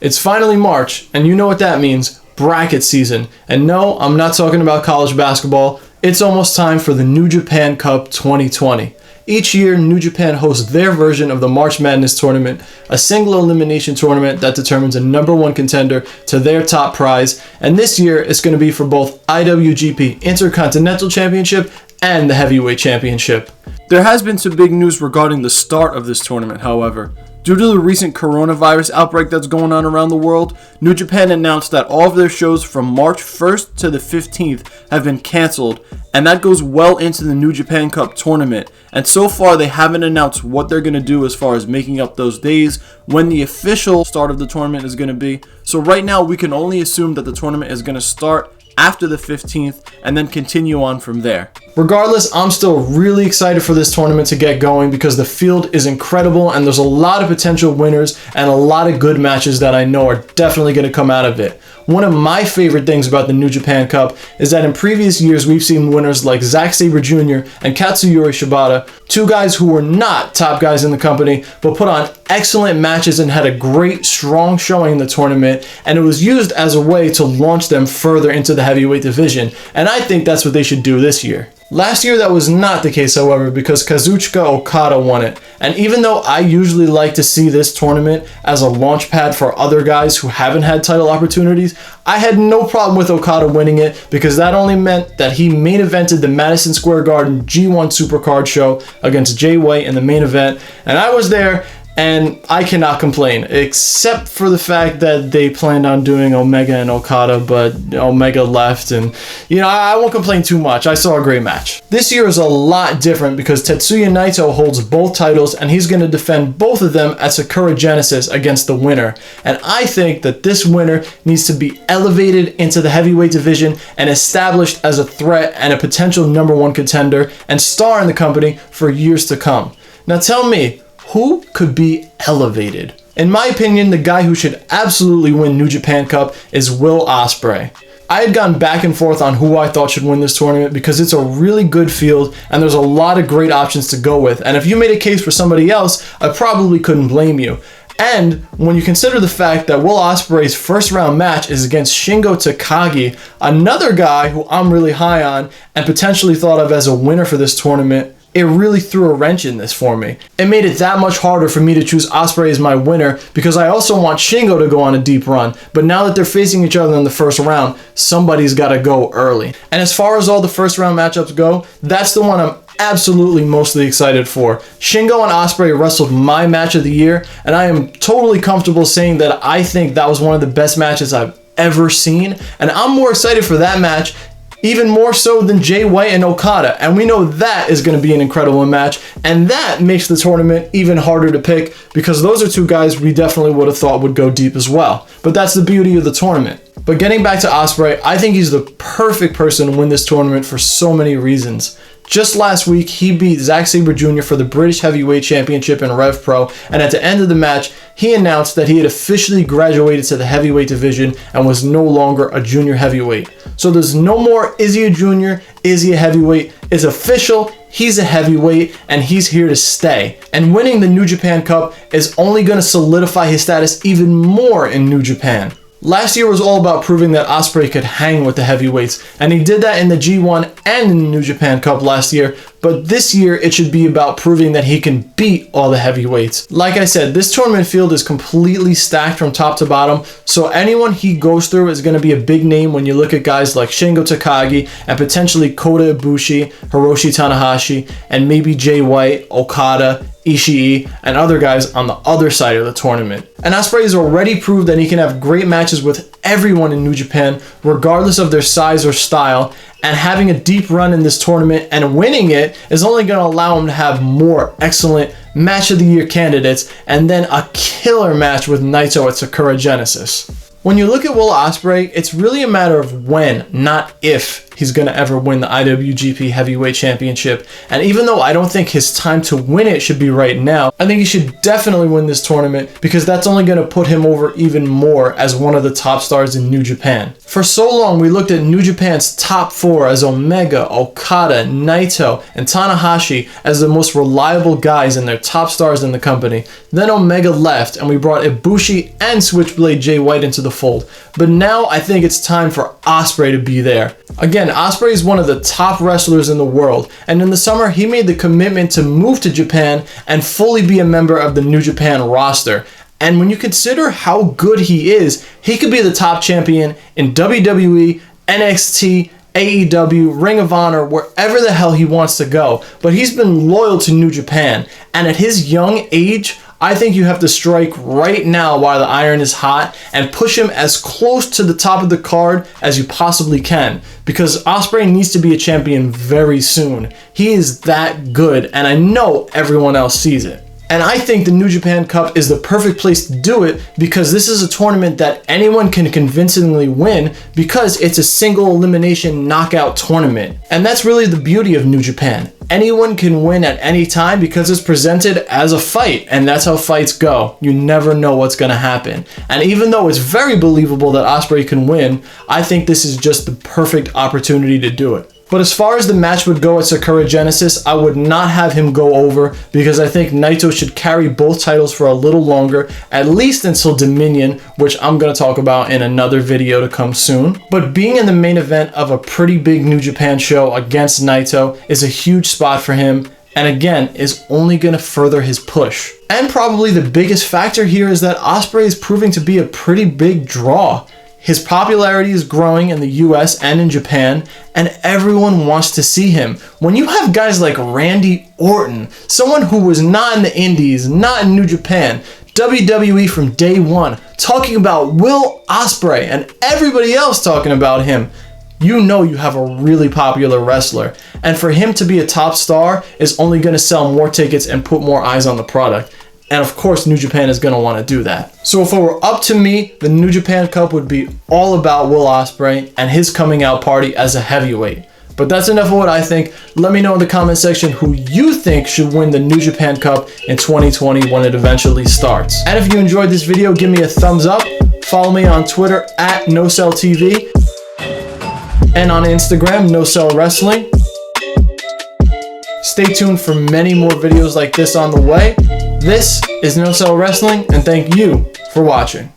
It's finally March, and you know what that means, bracket season. And no, I'm not talking about college basketball. It's almost time for the New Japan Cup 2020. Each year, New Japan hosts their version of the March Madness tournament, a single elimination tournament that determines a number one contender to their top prize. And this year, it's going to be for both IWGP Intercontinental Championship and the Heavyweight Championship. There has been some big news regarding the start of this tournament, however. Due to the recent coronavirus outbreak that's going on around the world, New Japan announced that all of their shows from March 1st to the 15th have been canceled, and that goes well into the New Japan Cup tournament. And so far, they haven't announced what they're going to do as far as making up those days, when the official start of the tournament is going to be. So right now, we can only assume that the tournament is going to start after the 15th and then continue on from there. Regardless, I'm still really excited for this tournament to get going because the field is incredible and there's a lot of potential winners and a lot of good matches that I know are definitely going to come out of it. One of my favorite things about the New Japan Cup is that in previous years we've seen winners like Zack Sabre Jr. and Katsuyori Shibata, two guys who were not top guys in the company but put on excellent matches and had a great strong showing in the tournament, and it was used as a way to launch them further into the heavyweight division, and I think that's what they should do this year. Last year that was not the case, however, because Kazuchika Okada won it, and even though I usually like to see this tournament as a launch pad for other guys who haven't had title opportunities, I had no problem with Okada winning it because that only meant that he main evented the Madison Square Garden G1 Supercard show against Jay White in the main event, and I was there. And I cannot complain, except for the fact that they planned on doing Omega and Okada, but Omega left, and I won't complain too much. I saw a great match. This year is a lot different because Tetsuya Naito holds both titles, and he's going to defend both of them at Sakura Genesis against the winner. And I think that this winner needs to be elevated into the heavyweight division and established as a threat and a potential number one contender and star in the company for years to come. Now tell me, who could be elevated? In my opinion, the guy who should absolutely win New Japan Cup is Will Ospreay. I had gone back and forth on who I thought should win this tournament because it's a really good field and there's a lot of great options to go with. And if you made a case for somebody else, I probably couldn't blame you. And when you consider the fact that Will Ospreay's first round match is against Shingo Takagi, another guy who I'm really high on and potentially thought of as a winner for this tournament, it really threw a wrench in this for me. It made it that much harder for me to choose Ospreay as my winner because I also want Shingo to go on a deep run. But now that they're facing each other in the first round, somebody's got to go early. And as far as all the first round matchups go, that's the one I'm absolutely mostly excited for. Shingo and Ospreay wrestled my match of the year, and I am totally comfortable saying that I think that was one of the best matches I've ever seen. And I'm more excited for that match even more so than Jay White and Okada, and we know that is going to be an incredible match, and that makes the tournament even harder to pick because those are two guys we definitely would have thought would go deep as well. But that's the beauty of the tournament. But getting back to Ospreay, I think he's the perfect person to win this tournament for so many reasons. Just last week, he beat Zack Sabre Jr. for the British Heavyweight Championship in Rev Pro, and at the end of the match, he announced that he had officially graduated to the heavyweight division and was no longer a junior heavyweight. So there's no more, is he a junior, is he a heavyweight? It's official, he's a heavyweight, and he's here to stay. And winning the New Japan Cup is only going to solidify his status even more in New Japan. Last year was all about proving that Ospreay could hang with the heavyweights, and he did that in the G1 and in the New Japan Cup last year, but this year it should be about proving that he can beat all the heavyweights. Like I said, this tournament field is completely stacked from top to bottom, so anyone he goes through is going to be a big name when you look at guys like Shingo Takagi and potentially Kota Ibushi, Hiroshi Tanahashi, and maybe Jay White, Okada, Ishii, and other guys on the other side of the tournament. And Ospreay has already proved that he can have great matches with everyone in New Japan, regardless of their size or style, and having a deep run in this tournament and winning it is only going to allow him to have more excellent match of the year candidates and then a killer match with Naito at Sakura Genesis. When you look at Will Ospreay, it's really a matter of when, not if, he's going to ever win the IWGP Heavyweight Championship. And even though I don't think his time to win it should be right now, I think he should definitely win this tournament because that's only going to put him over even more as one of the top stars in New Japan. For so long, we looked at New Japan's top 4 as Omega, Okada, Naito, and Tanahashi as the most reliable guys and their top stars in the company. Then Omega left and we brought Ibushi and Switchblade Jay White into the fold. But now I think it's time for Ospreay to be there. Again, Ospreay is one of the top wrestlers in the world, and in the summer he made the commitment to move to Japan and fully be a member of the New Japan roster. And when you consider how good he is, he could be the top champion in WWE, NXT, AEW, Ring of Honor, wherever the hell he wants to go. But he's been loyal to New Japan, and at his young age, I think you have to strike right now while the iron is hot and push him as close to the top of the card as you possibly can, because Ospreay needs to be a champion very soon. He is that good, and I know everyone else sees it. And I think the New Japan Cup is the perfect place to do it because this is a tournament that anyone can convincingly win because it's a single elimination knockout tournament. And that's really the beauty of New Japan. Anyone can win at any time because it's presented as a fight, and that's how fights go. You never know what's going to happen. And even though it's very believable that Ospreay can win, I think this is just the perfect opportunity to do it. But as far as the match would go at Sakura Genesis, I would not have him go over because I think Naito should carry both titles for a little longer, at least until Dominion, which I'm going to talk about in another video to come soon. But being in the main event of a pretty big New Japan show against Naito is a huge spot for him, and again, is only going to further his push. And probably the biggest factor here is that Ospreay is proving to be a pretty big draw. His popularity is growing in the US and in Japan, and everyone wants to see him. When you have guys like Randy Orton, someone who was not in the Indies, not in New Japan, WWE from day one, talking about Will Ospreay and everybody else talking about him, you know you have a really popular wrestler. And for him to be a top star is only going to sell more tickets and put more eyes on the product. And of course, New Japan is going to want to do that. So if it were up to me, the New Japan Cup would be all about Will Ospreay and his coming out party as a heavyweight. But that's enough of what I think. Let me know in the comment section who you think should win the New Japan Cup in 2020 when it eventually starts. And if you enjoyed this video, give me a thumbs up. Follow me on Twitter at NoCellTV and on Instagram, NoCellWrestling. Stay tuned for many more videos like this on the way. This is No Cell Wrestling, and thank you for watching.